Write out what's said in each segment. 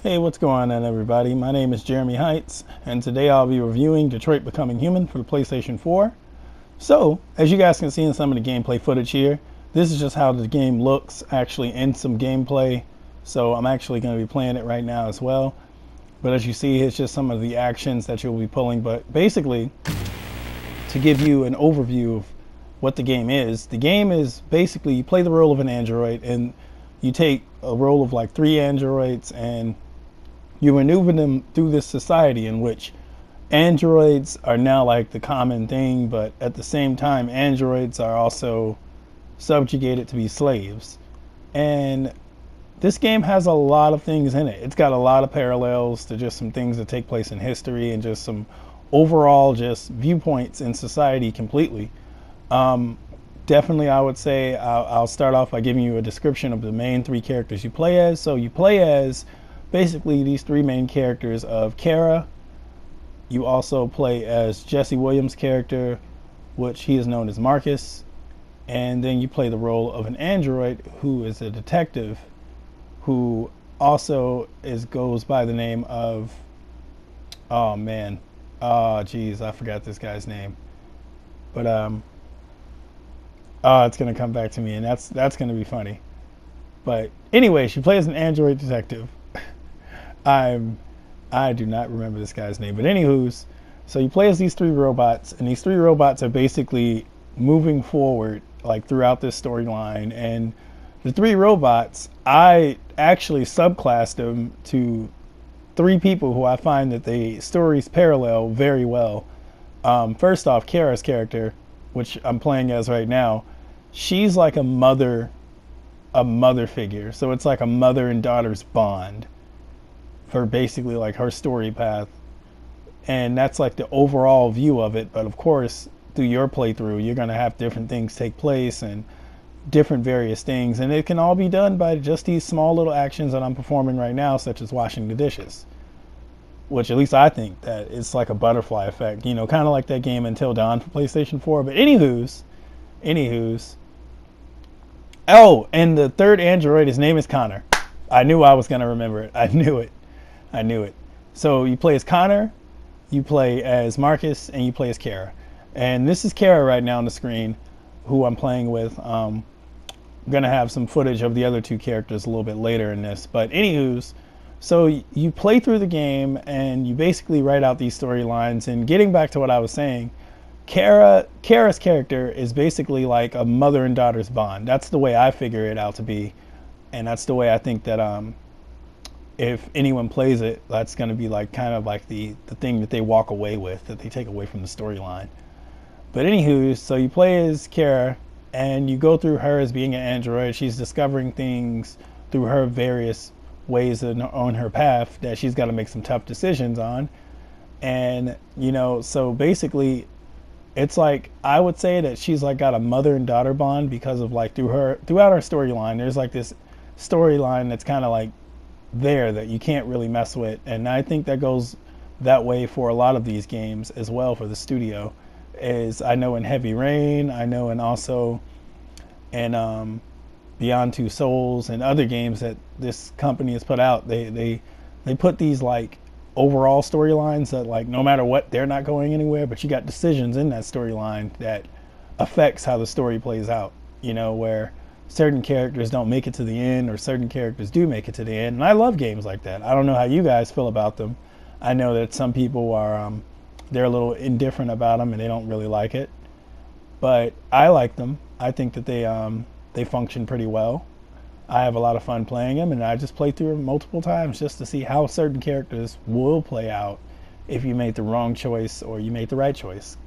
Hey, what's going on, everybody? My name is Jeremy Heights, and today I'll be reviewing Detroit Becoming Human for the PlayStation 4. So, as you guys can see in some of the gameplay footage here, this is just how the game looks actually in some gameplay. So, I'm actually going to be playing it right now as well. But as you see, it's just some of the actions that you'll be pulling. But basically, to give you an overview of what the game is basically you play the role of an android, and you take a role of like three androids, and you maneuver them through this society in which androids are now like the common thing, but at the same time, androids are also subjugated to be slaves. And this game has a lot of things in it. It's got a lot of parallels to just some things that take place in history and just some overall just viewpoints in society completely. Um, Definitely, I would say I'll start off by giving you a description of the main three characters you play as. So you play as basically these three main characters of Kara. You also play as Jesse Williams' character, which he is known as Marcus. And then you play the role of an android who is a detective who also goes by the name of, oh man, oh geez, I forgot this guy's name. But oh, it's gonna come back to me, and that's gonna be funny. But anyway, she plays an android detective. I'm I do not remember this guy's name, but anywho's, so you play as these three robots, and these three robots are basically moving forward like throughout this storyline. And the three robots, I actually subclassed them to three people who I find that the stories parallel very well. First off, Kara's character, which I'm playing as right now, she's like a mother figure. So it's like a mother and daughter's bond for basically like her story path. And that's like the overall view of it. But of course, through your playthrough, you're going to have different things take place and different various things. And it can all be done by just these small little actions that I'm performing right now, such as washing the dishes. Which at least I think that it's like a butterfly effect, you know, kind of like that game Until Dawn for PlayStation 4. But anywho's. Oh, and the third android, his name is Connor. I knew I was going to remember it. I knew it. So you play as Connor, you play as Marcus, and you play as Kara. And this is Kara right now on the screen, who I'm playing with. I'm going to have some footage of the other two characters a little bit later in this. But anywho's, so you play through the game, and you basically write out these storylines. And getting back to what I was saying, Kara's character is basically like a mother and daughter's bond. That's the way I figure it out to be. And that's the way I think that if anyone plays it, that's going to be like kind of like the thing that they walk away with, that they take away from the storyline. But anywho, so you play as Kara, and you go through her as being an android. She's discovering things through her various ways on her path that she's got to make some tough decisions on. And you know, so basically, it's like I would say that she's like got a mother and daughter bond because of like throughout her storyline. There's like this storyline that's kind of like there that you can't really mess with. And I think that goes that way for a lot of these games as well for the studio. Is I know in Heavy Rain, I know, and also in Beyond Two Souls and other games that this company has put out, they put these like overall storylines that like no matter what, they're not going anywhere, but you got decisions in that storyline that affects how the story plays out, you know, where certain characters don't make it to the end or certain characters do make it to the end. And I love games like that. I don't know how you guys feel about them. I know that some people are they're a little indifferent about them and they don't really like it, but I like them. I think that they function pretty well. I have a lot of fun playing them, and I just play through them multiple times just to see how certain characters will play out if you made the wrong choice or you made the right choice.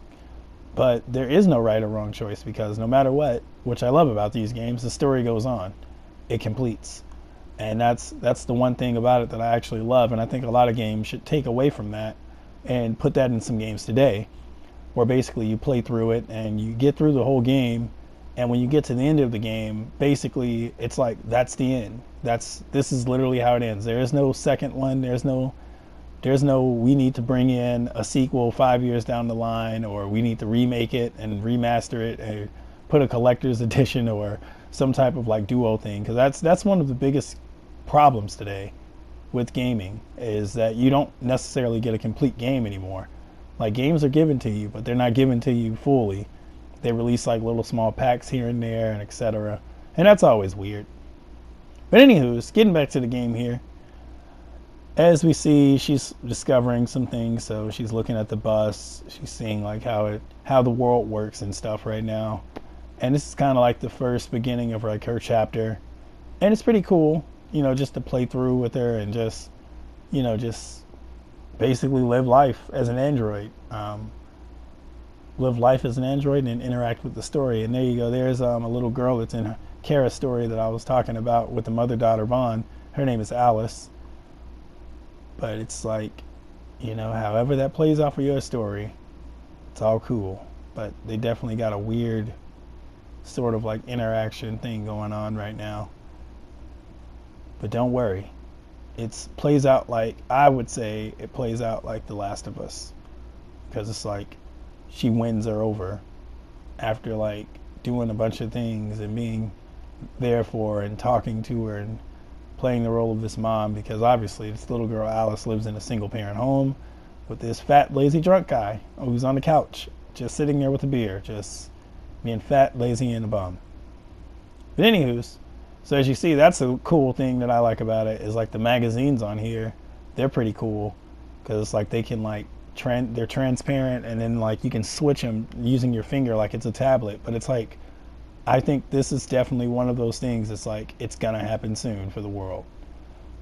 But there is no right or wrong choice, because no matter what, which I love about these games, the story goes on. It completes. And that's the one thing about it that I actually love, and I think a lot of games should take away from that and put that in some games today, where basically you play through it and you get through the whole game, and when you get to the end of the game, basically it's like that's the end. This is literally how it ends. There is no second one. There's no we need to bring in a sequel 5 years down the line, or we need to remake it and remaster it and put a collector's edition or some type of like duo thing, because that's one of the biggest problems today with gaming is that you don't necessarily get a complete game anymore. Like, games are given to you, but they're not given to you fully. They release like little small packs here and there and etc. And that's always weird. But anywho's, getting back to the game here. As we see, she's discovering some things. So she's looking at the bus. She's seeing like how the world works and stuff right now. And this is kind of like the first beginning of like her chapter. And it's pretty cool, you know, just to play through with her and just, you know, just basically live life as an android. Live life as an android and interact with the story. And there you go. There's a little girl that's in Kara's story that I was talking about with the mother-daughter bond. Her name is Alice. But it's like, you know, however that plays out for your story, it's all cool. But they definitely got a weird sort of like interaction thing going on right now. But don't worry. It plays out like, I would say it plays out like The Last of Us. Because it's like she wins her over after like doing a bunch of things and being there for her and talking to her and playing the role of this mom, because obviously this little girl Alice lives in a single parent home with this fat lazy drunk guy who's on the couch just sitting there with a beer, just being fat, lazy, and a bum. But anywho's, so as you see, that's a cool thing that I like about it, is like the magazines on here, they're pretty cool because it's like they can like they're transparent, and then like you can switch them using your finger like it's a tablet. But it's like, I think this is definitely one of those things. It's like it's gonna happen soon for the world,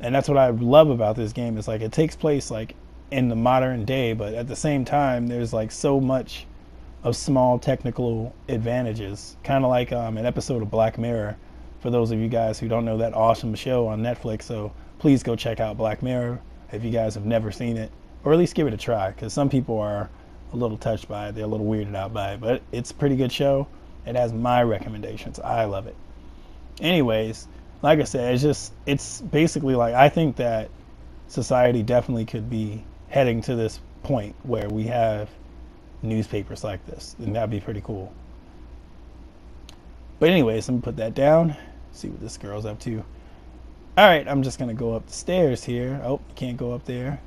and that's what I love about this game. Is like it takes place like in the modern day, but at the same time there's like so much of small technical advantages, kind of like an episode of Black Mirror, for those of you guys who don't know that awesome show on Netflix. So please go check out Black Mirror if you guys have never seen it, or at least give it a try, because some people are a little touched by it, they're a little weirded out by it, but it's a pretty good show. It has my recommendations. I love it. Anyways, like I said, it's basically like, I think that society definitely could be heading to this point where we have newspapers like this, and that'd be pretty cool. But anyways, let me put that down, see what this girl's up to. Alright, I'm just gonna go up the stairs here. Oh, you can't go up there.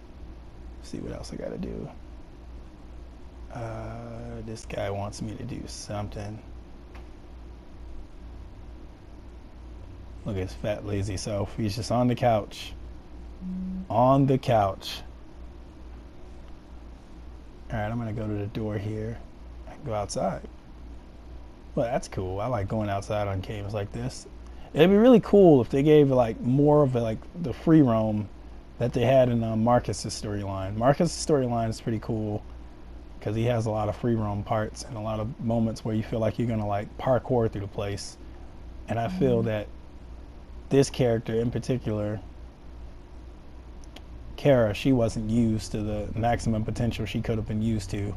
See what else I gotta do. This guy wants me to do something. Look at his fat lazy self. He's just on the couch. On the couch. Alright, I'm gonna go to the door here. I can go outside. Well, that's cool. I like going outside on games like this. It'd be really cool if they gave like more of like the free roam that they had in Marcus's storyline. Marcus's storyline is pretty cool because he has a lot of free roam parts and a lot of moments where you feel like you're gonna like parkour through the place. And I feel that this character in particular, Kara, she wasn't used to the maximum potential she could have been used to,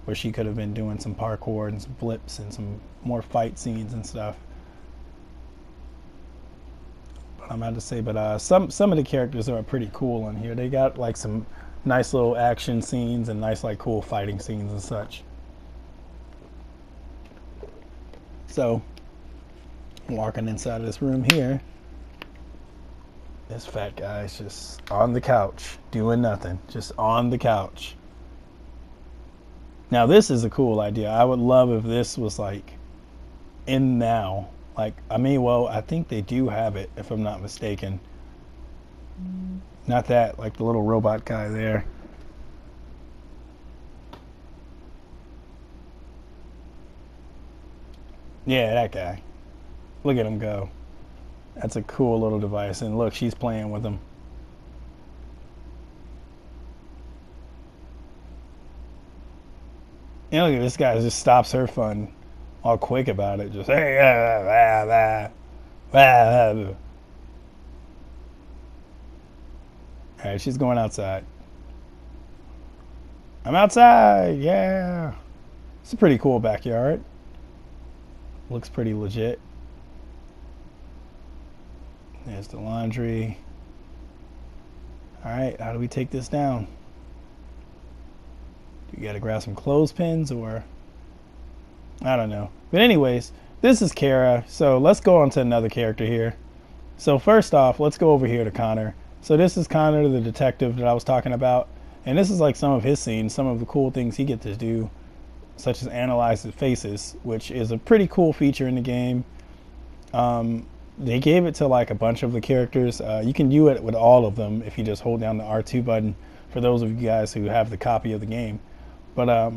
where she could have been doing some parkour and some flips and some more fight scenes and stuff. But I'm about to say, but some of the characters are pretty cool in here. They got like some nice little action scenes and nice like cool fighting scenes and such. So, walking inside of this room here, this fat guy's just on the couch doing nothing, just on the couch. Now this is a cool idea. I would love if this was like in now. Like, I mean, well, I think they do have it if I'm not mistaken. Not that, like the little robot guy there. Yeah, that guy. Look at him go. That's a cool little device. And look, she's playing with him. And look at this guy, just stops her fun all quick about it. Just, hey, Alright, she's going outside. I'm outside, yeah. It's a pretty cool backyard. Looks pretty legit. There's the laundry. Alright, how do we take this down? Do you gotta grab some clothespins, or I don't know. But anyways, this is Kara. So let's go on to another character here. So first off, let's go over here to Connor. So this is Connor, the detective that I was talking about, and this is like some of his scenes, some of the cool things he gets to do, such as analyze the faces, which is a pretty cool feature in the game. They gave it to like a bunch of the characters. You can do it with all of them if you just hold down the R2 button, for those of you guys who have the copy of the game. But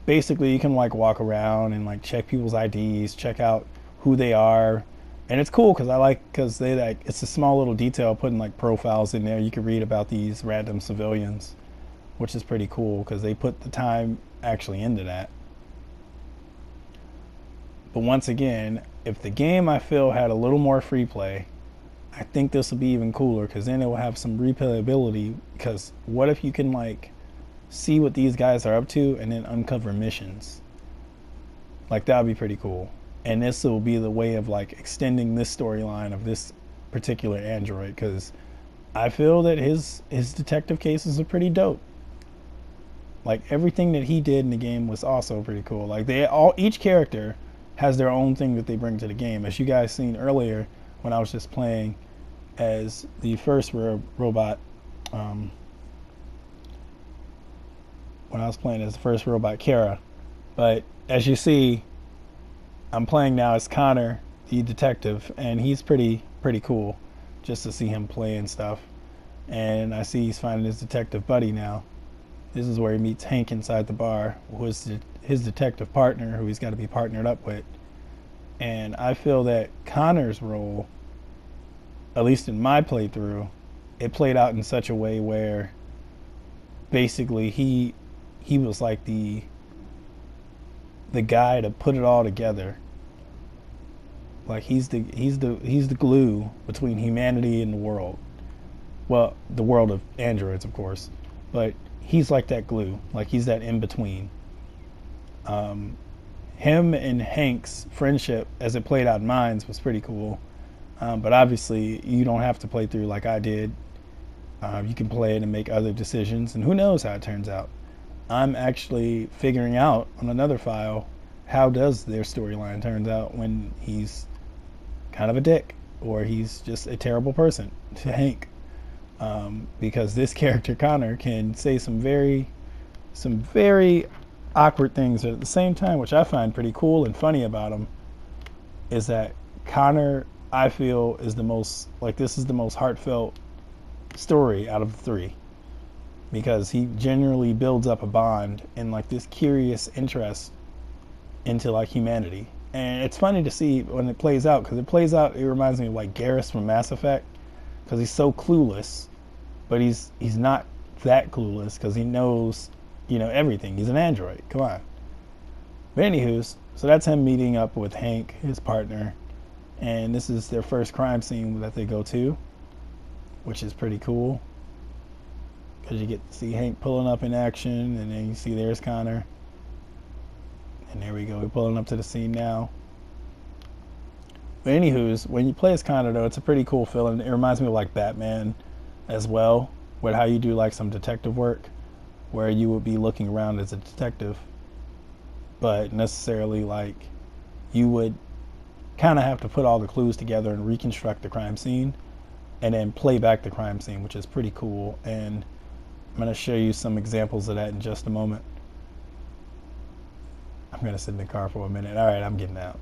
basically you can like walk around and like check people's IDs, check out who they are. And it's cool because they like, it's a small little detail putting like profiles in there. You can read about these random civilians, which is pretty cool because they put the time actually into that. But once again, if the game I feel had a little more free play, I think this will be even cooler because then it will have some replayability. Because what if you can like see what these guys are up to and then uncover missions? Like that would be pretty cool. And this will be the way of like extending this storyline of this particular android, because I feel that his detective cases are pretty dope. Like everything that he did in the game was also pretty cool. Like each character has their own thing that they bring to the game. As you guys seen earlier when I was just playing as the first robot, when I was playing as the first robot, Kara. But as you see, I'm playing now as Connor, the detective, and he's pretty cool just to see him play and stuff. And I see he's finding his detective buddy now. This is where he meets Hank inside the bar, who is his detective partner, who he's got to be partnered up with. And I feel that Connor's role, at least in my playthrough, it played out in such a way where basically he was like the guy to put it all together. Like he's the glue between humanity and the world. Well, the world of androids, of course, but he's like that glue. Like he's that in between. Him and Hank's friendship, as it played out in Mines, was pretty cool. But obviously, you don't have to play through like I did. You can play it and make other decisions, and who knows how it turns out. I'm actually figuring out on another file how does their storyline turns out when he's kind of a dick or he's just a terrible person to Hank. Because this character Connor can say some very awkward things, but at the same time, which I find pretty cool and funny about him, is that Connor, I feel, is the most like this is the most heartfelt story out of the three, because he generally builds up a bond and like this curious interest into like humanity. And it's funny to see when it plays out, because it reminds me of like Garrus from Mass Effect, because he's so clueless, but he's not that clueless because he knows, everything. He's an android. Come on. But anywho's, so that's him meeting up with Hank, his partner, and this is their first crime scene that they go to, which is pretty cool because you get to see Hank pulling up in action, and then you see there's Connor, and there we go. We're pulling up to the scene now. But anywho's, when you play as Connor, though, it's a pretty cool feeling. It reminds me of like Batman as well, with how you do like some detective work where you would be looking around as a detective, but necessarily like you would kind of have to put all the clues together and reconstruct the crime scene and then play back the crime scene, which is pretty cool. And I'm going to show you some examples of that in just a moment. I'm going to sit in the car for a minute. All right, I'm getting out.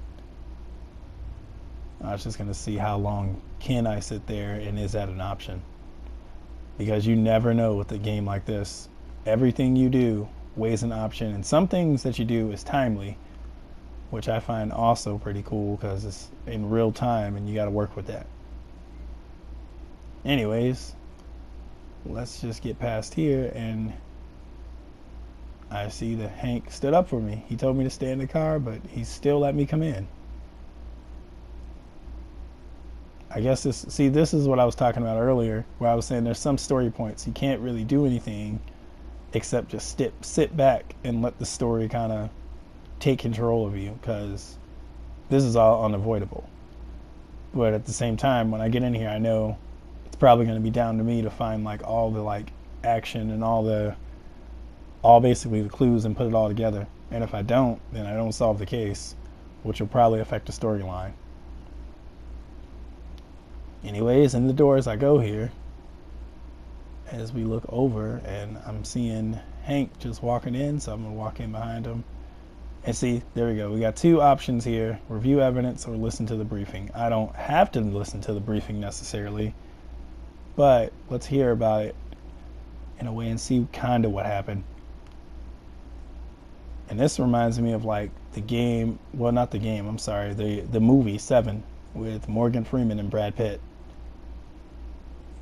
I was just going to see how long can I sit there, and is that an option? Because you never know with a game like this. Everything you do weighs an option, and some things that you do is timely, which I find also pretty cool because it's in real time and you got to work with that. Anyways, let's just get past here, and I see that Hank stood up for me. He told me to stay in the car, but he still let me come in. I guess this is what I was talking about earlier, where I was saying there's some story points you can't really do anything except just sit back and let the story kind of take control of you, because this is all unavoidable. But at the same time, when I get in here, I know it's probably going to be down to me to find like all the like action and all basically the clues and put it all together. And if I don't, then I don't solve the case, which will probably affect the storyline. Anyways, in the door as I go here, as we look over, and I'm seeing Hank just walking in, so I'm going to walk in behind him. And see, there we go. We got two options here: review evidence or listen to the briefing. I don't have to listen to the briefing necessarily, but let's hear about it in a way and see kind of what happened. And this reminds me of like the game, well, not the game, I'm sorry, the movie Seven with Morgan Freeman and Brad Pitt.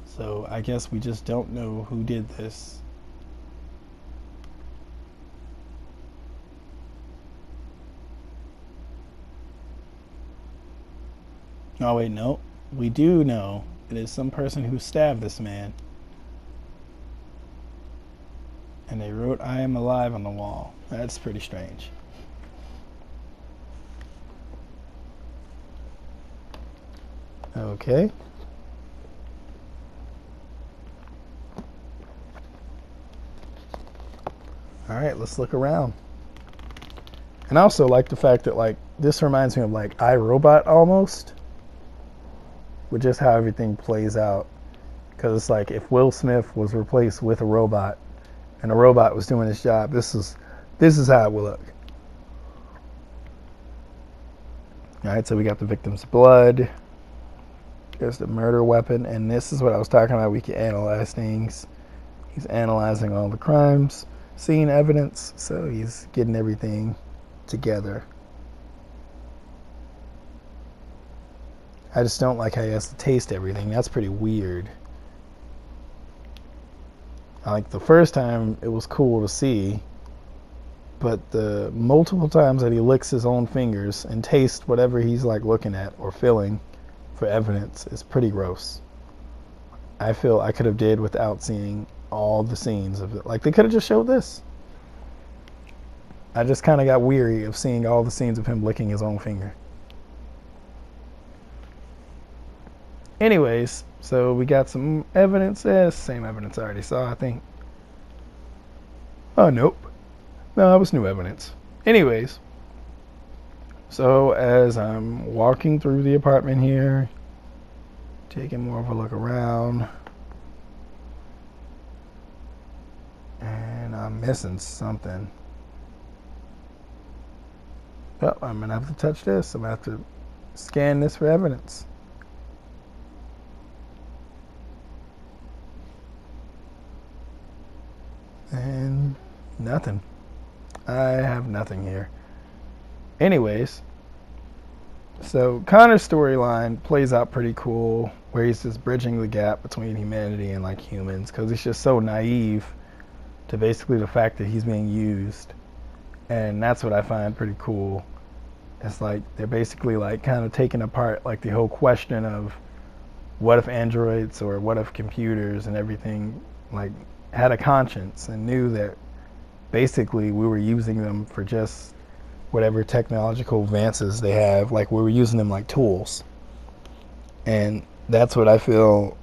So I guess we just don't know who did this. Oh wait, no. We do know it is some person who stabbed this man. And they wrote "I am alive" on the wall. That's pretty strange. Okay. Alright, let's look around. And I also like the fact that like this reminds me of like iRobot almost. With just how everything plays out. Because it's like if Will Smith was replaced with a robot and a robot was doing his job, this is how it will look. Alright, so we got the victim's blood. There's the murder weapon, and this is what I was talking about. We can analyze things. He's analyzing all the crimes, scene evidence, so he's getting everything together. I just don't like how he has to taste everything. That's pretty weird. Like the first time, it was cool to see, but the multiple times that he licks his own fingers and tastes whatever he's like looking at or feeling for evidence is pretty gross. I feel I could have did without seeing all the scenes of it. Like they could have just showed this. I just kind of got weary of seeing all the scenes of him licking his own finger. Anyways, so we got some evidence. Same evidence I already saw, I think. Oh, nope. No, it was new evidence. Anyways, so as I'm walking through the apartment here, taking more of a look around, and I'm missing something. Oh, I'm going to have to touch this. I'm going to have to scan this for evidence. And nothing. I have nothing here. Anyways, so Connor's storyline plays out pretty cool, where he's just bridging the gap between humanity and like humans, because he's just so naive to basically the fact that he's being used. And that's what I find pretty cool. It's like they're basically like kind of taking apart like the whole question of what if androids or what if computers and everything like had a conscience and knew that basically we were using them for just whatever technological advances they have, like we were using them like tools. And that's what I feel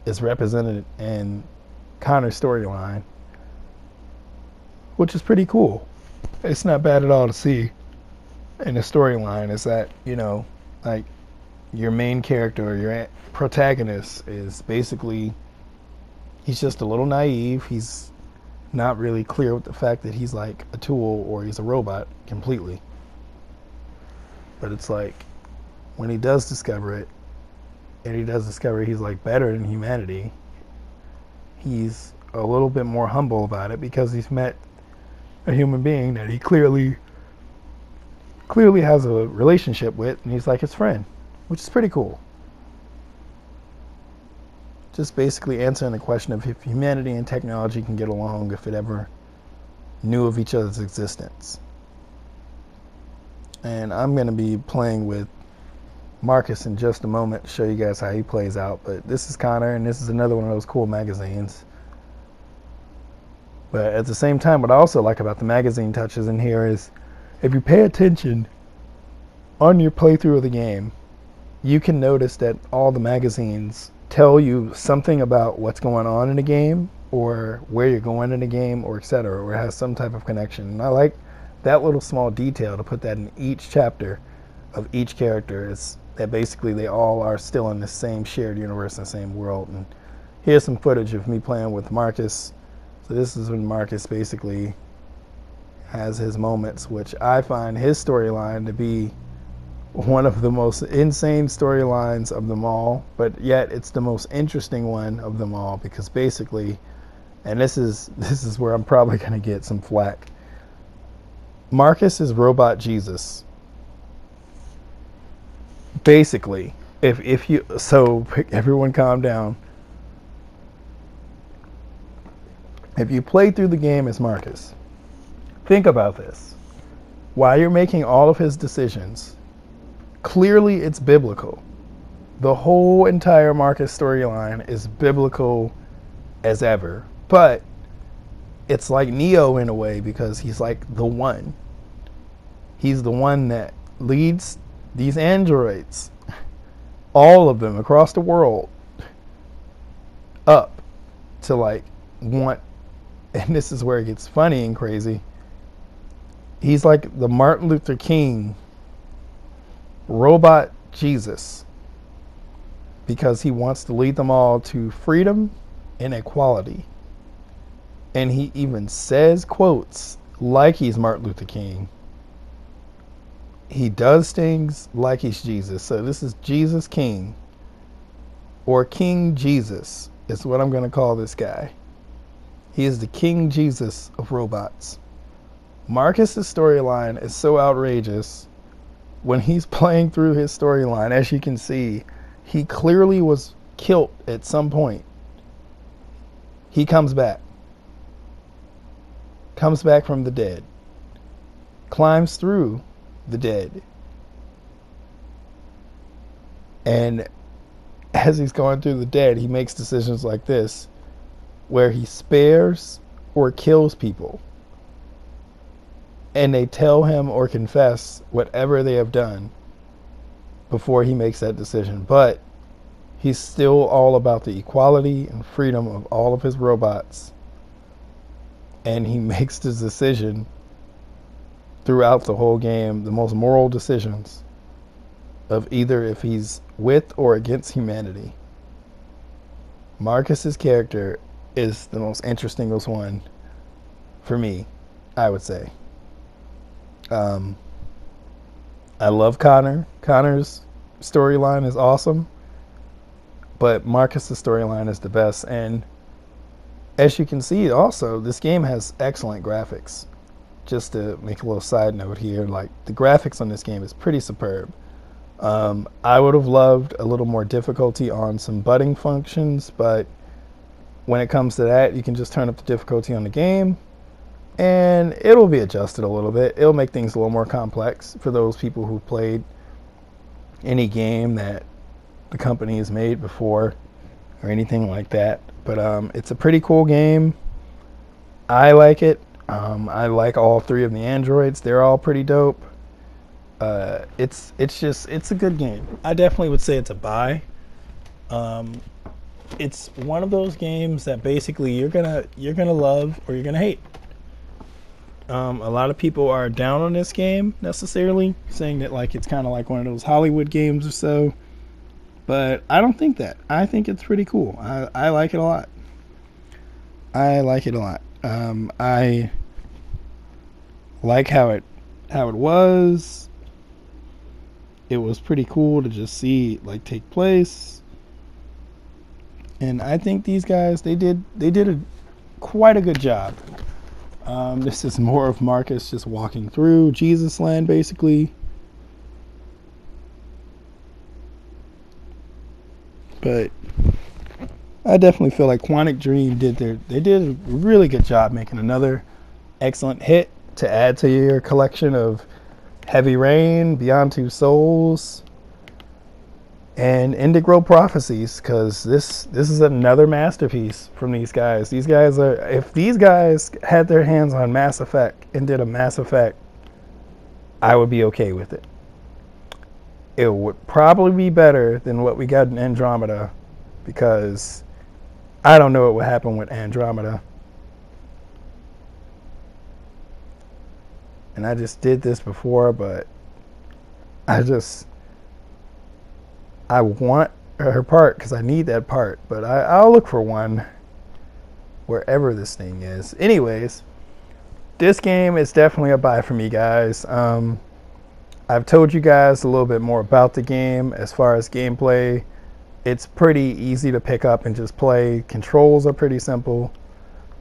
is represented in Connor's storyline, which is pretty cool. It's not bad at all to see in the storyline is that, you know, like your main character or your protagonist is basically, he's just a little naive. He's not really clear with the fact that he's like a tool or he's a robot completely. But it's like when he does discover it, and he does discover he's like better than humanity, he's a little bit more humble about it because he's met a human being that he clearly has a relationship with, and he's like his friend, which is pretty cool. Just basically answering the question of if humanity and technology can get along if it ever knew of each other's existence. And I'm going to be playing with Marcus in just a moment to show you guys how he plays out. But this is Connor, and this is another one of those cool magazines. But at the same time, what I also like about the magazine touches in here is if you pay attention on your playthrough of the game, you can notice that all the magazines tell you something about what's going on in the game or where you're going in the game or etc., or it has some type of connection. And I like that little small detail to put that in each chapter of each character, is that basically they all are still in the same shared universe and same world. And here's some footage of me playing with Marcus. So this is when Marcus basically has his moments, which I find his storyline to be one of the most insane storylines of them all, but yet it's the most interesting one of them all, because basically, and this is where I'm probably going to get some flack, Marcus is robot Jesus. Basically, if you, so everyone calm down. If you play through the game as Marcus, think about this. While you're making all of his decisions, clearly it's biblical. The whole entire Marcus storyline is biblical as ever. But it's like Neo in a way, because he's like the one. He's the one that leads these androids, all of them across the world, up to like want, and this is where it gets funny and crazy, he's like the Martin Luther King robot Jesus, because he wants to lead them all to freedom and equality. And he even says quotes like he's Martin Luther King. He does things like he's Jesus. So this is Jesus King, or King Jesus is what I'm going to call this guy. He is the King Jesus of robots. Marcus's storyline is so outrageous. When he's playing through his storyline, as you can see, he clearly was killed at some point. He comes back from the dead, climbs through the dead, and as he's going through the dead, he makes decisions like this, where he spares or kills people, and they tell him or confess whatever they have done before he makes that decision. But he's still all about the equality and freedom of all of his robots. And he makes this decision throughout the whole game, the most moral decisions of either if he's with or against humanity. Marcus's character is the most interesting one for me, I would say. I love Connor. Connor's storyline is awesome, but Marcus's storyline is the best. And as you can see, also, this game has excellent graphics. Just to make a little side note here, like, the graphics on this game is pretty superb. I would have loved a little more difficulty on some button functions, but when it comes to that, you can just turn up the difficulty on the game, and it'll be adjusted a little bit. It'll make things a little more complex for those people who played any game that the company has made before or anything like that. But it's a pretty cool game. I like it. I like all three of the androids. They're all pretty dope. It's a good game. I definitely would say it's a buy. It's one of those games that basically you're gonna love or you're gonna hate. A lot of people are down on this game necessarily, saying that like it's kind of like one of those Hollywood games or so. But I don't think that. I think it's pretty cool. I like it a lot. I like it a lot. I like how it was. It was pretty cool to just see like take place. And I think these guys, they did quite a good job. This is more of Marcus just walking through Jesus land, basically. But I definitely feel like Quantic Dream did a really good job making another excellent hit to add to your collection of Heavy Rain, Beyond Two Souls, and Indigo Prophecies, because this is another masterpiece from these guys. These guys are, if these guys had their hands on Mass Effect and did a Mass Effect, I would be okay with it. It would probably be better than what we got in Andromeda, because I don't know what would happen with Andromeda. And I just did this before, but I want her part because I need that part. But I'll look for one wherever this thing is. Anyways, this game is definitely a buy for me, guys. I've told you guys a little bit more about the game as far as gameplay. It's pretty easy to pick up and just play. Controls are pretty simple.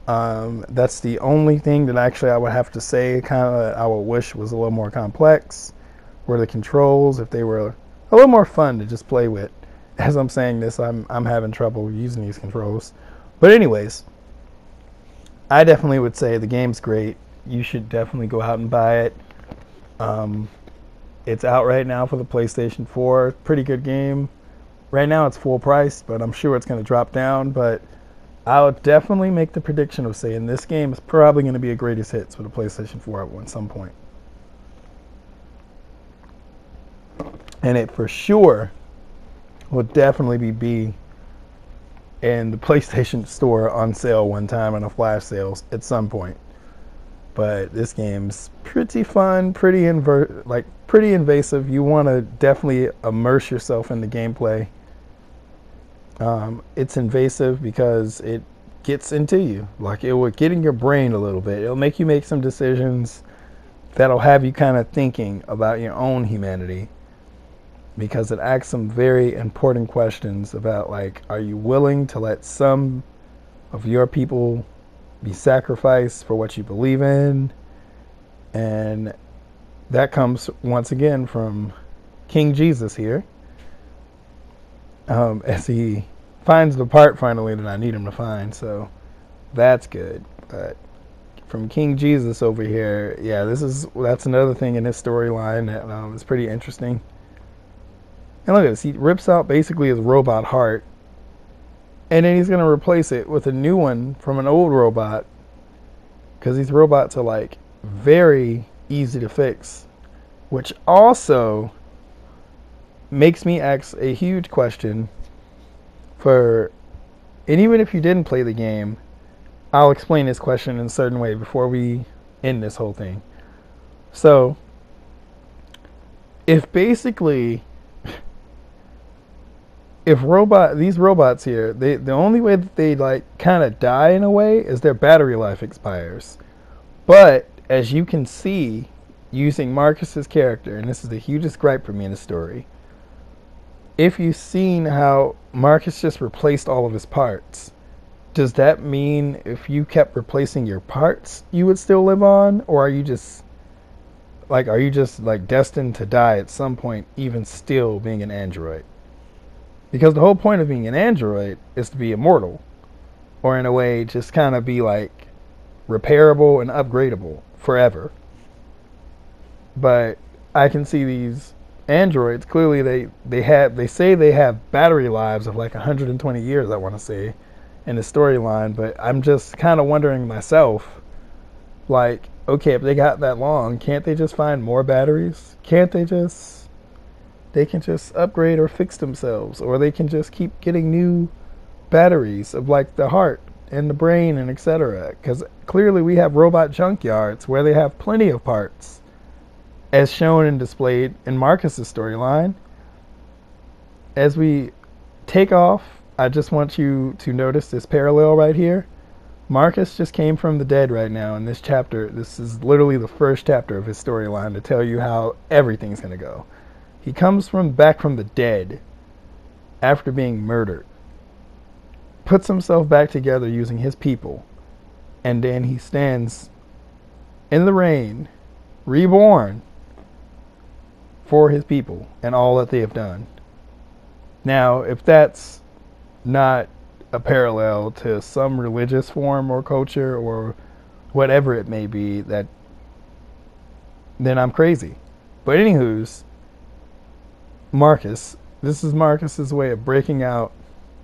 That's the only thing that actually I would have to say kind of I would wish was a little more complex, were the controls. If they were a little more fun to just play with. As I'm saying this, I'm having trouble using these controls. But anyways, I definitely would say the game's great. You should definitely go out and buy it. It's out right now for the PlayStation 4. Pretty good game. Right now it's full price, but I'm sure it's going to drop down. But I would definitely make the prediction of saying this game is probably going to be a greatest hits for the PlayStation 4 at some point. And it for sure will definitely be in the PlayStation Store on sale one time on a flash sales at some point. But this game's pretty fun, pretty invasive. You want to definitely immerse yourself in the gameplay. It's invasive because it gets into you. Like, it will get in your brain a little bit. It'll make you make some decisions that'll have you kind of thinking about your own humanity. Because it asks some very important questions about, like, are you willing to let some of your people be sacrificed for what you believe in? And that comes once again from King Jesus here, as he finds the part finally that I need him to find. So that's good. But from King Jesus over here, yeah, that's another thing in his storyline that is pretty interesting. And look at this, he rips out basically his robot heart, and then he's going to replace it with a new one from an old robot, because these robots are like very easy to fix, which also makes me ask a huge question and even if you didn't play the game, I'll explain this question in a certain way before we end this whole thing. So, if basically... these robots here, the only way that they like kind of die in a way is their battery life expires. But as you can see, using Marcus's character, and this is the hugest gripe for me in the story, if you've seen how Marcus just replaced all of his parts, does that mean if you kept replacing your parts, you would still live on? Or are you just destined to die at some point, even still being an android? Because the whole point of being an android is to be immortal. Or in a way, just kind of be like repairable and upgradable forever. But I can see these androids, clearly they say they have battery lives of like 120 years, I want to say, in the storyline. But I'm just kind of wondering myself, like, okay, if they got that long, can't they just find more batteries? Can't they can just upgrade or fix themselves, or they can just keep getting new batteries of like the heart and the brain and etc. Because clearly we have robot junkyards where they have plenty of parts, as shown and displayed in Marcus's storyline. As we take off, I just want you to notice this parallel right here. Marcus just came from the dead right now in this chapter. This is literally the first chapter of his storyline to tell you how everything's going to go. He comes back from the dead after being murdered, puts himself back together using his people, and then he stands in the rain, reborn for his people and all that they have done. Now, if that's not a parallel to some religious form or culture or whatever it may be, then I'm crazy. But anywho's, Marcus, this is Marcus's way of breaking out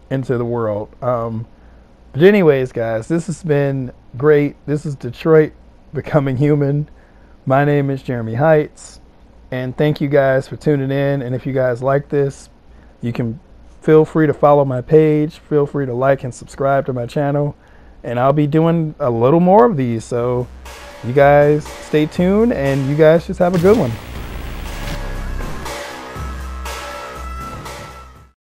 into the world. But anyways, guys, this has been great. This is Detroit Becoming Human. My name is Jeremy Heights, and thank you guys for tuning in. And if you guys like this, you can feel free to follow my page. Feel free to like and subscribe to my channel, and I'll be doing a little more of these. So you guys stay tuned, and you guys just have a good one.